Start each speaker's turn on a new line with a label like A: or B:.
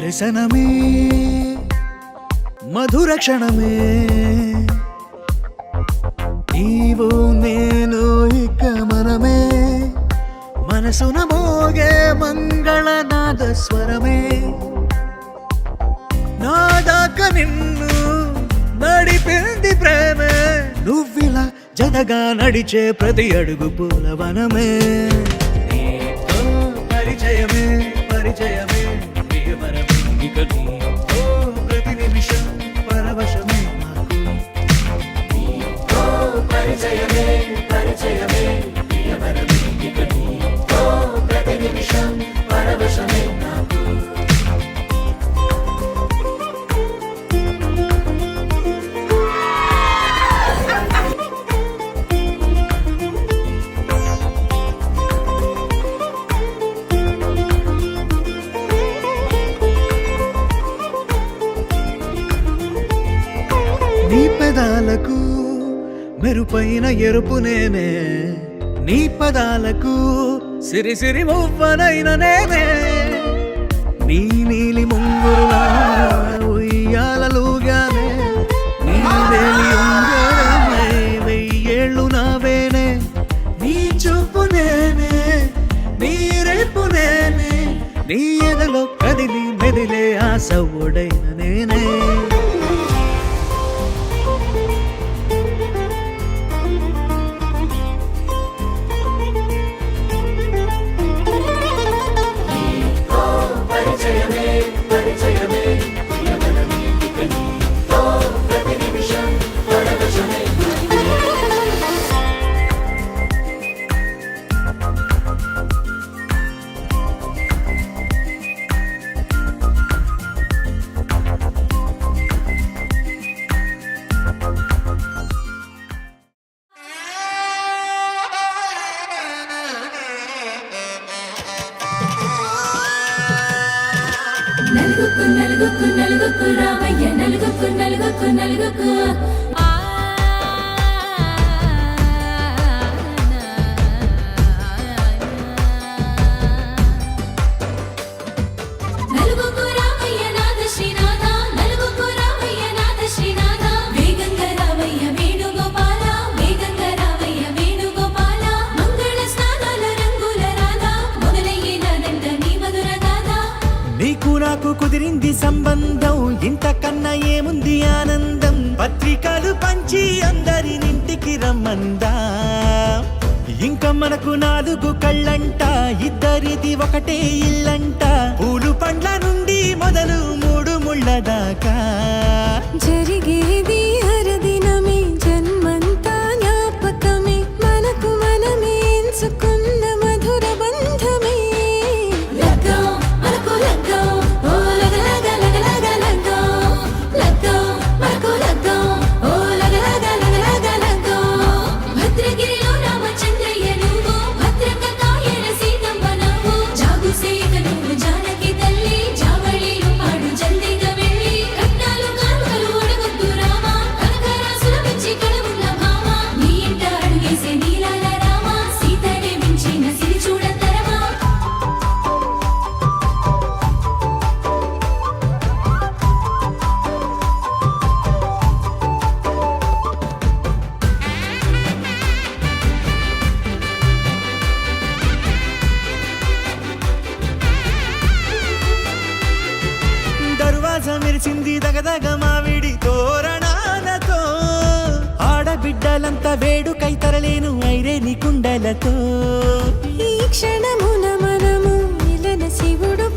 A: దర్శనమే మధుర క్షణమే నీవు నేను ఇక మనమే మనసున మోగే మంగళనాద స్వరమే నాదాక నిన్ను నడిపింది ప్రేమే నువ్విలా జతగా నడిచే ప్రతి అడుగు పూలవనమే నీతో పరిచయమే పరిచయమే ప్రియవరమే ఇక నీతో ప్రతి నిమిషం పరవశమే నాకు నీతో పరిచయమే పరిచయమే ప్రియవరమే ఇక నీతో ప్రతి నిమిషం పరవశమే నాకు నీ పెదాలకు మెరుపైన ఎరుపు నేనే నీ పదాలకు సిరి సిరి మువ్వనైన నేనే నీ నీలి ముంగురులా ఉయ్యాలలుగానే నీ వేలి ఉంగరమై వెయ్యేళ్ళు నావేనే నీ చూపు నేనే నీ రేపు నేనే నీ ఎదలో కదిలి మెదిలే ఆశ ఒడైన నేనే
B: నలుగుకు నలుగుకు నలుగుకు రామయ్య నలుగుకు నలుగుకు నలుగుకు నలుగుకు రామయ్య నాథ శ్రీనాథ నలుగుకు రామయ్య నాథ శ్రీనాథ వేగంగా రామయ్య వేణుగోపాల వేగంగా రామయ్య వేణుగోపాల మంగళ స్నానాల రంగుల రాధ మొదలయ్యేనంట నీ మధుర గాథ
A: నీకు నాకు కుదిరింది సంబంధం ఇంతకన్నా ఏముంది ఆనందం పత్రికలు పంచి అందరినింటికి రమ్మందా ఇంకా మనకు 4 కళ్ళంట ఇద్దరిది ఒకటే ఇల్లంట పూలు పండ్ల నుండి మొదలు 3 ముళ్ళ దాకా
B: జరిగేది హరదినమే జన్మంతా జ్ఞాపకమే మనకు మనమే ఎంచుకున్న మధుర బంధమే లగ్గం మనకు లగ్గం ఓ లగ లగ లగ లగ లగ్గం లగ్గం మనకు లగ్గం ఓ లగ లగ లగ లగ లగ్గం భద్రగిరిలో రామచంద్రయ్య నువ్వు భద్రంగా కాయల సీతమ్మ నువ్వు జాగు సేక నువ్వు జానకి తల్లి జావళిలో పాడు జల్దిగా వెళ్ళి కట్నాలు కానుకలు అడగొద్దు రామ కనకరాసుల మెచ్చి కడవున్న భామ నీ ఇంట అడుగేసే నీలాల రామ సీతనే మించిన సిరి చూడతరమా
A: దర్వాజా మెరిసింది దగదగ మావిడి తోరణాలతో ఆడబిడ్డలంతా వేడుకై తరలేను ఐరేని కుండలతో
B: ఈ క్షణమున మనము ఇలన శివుడు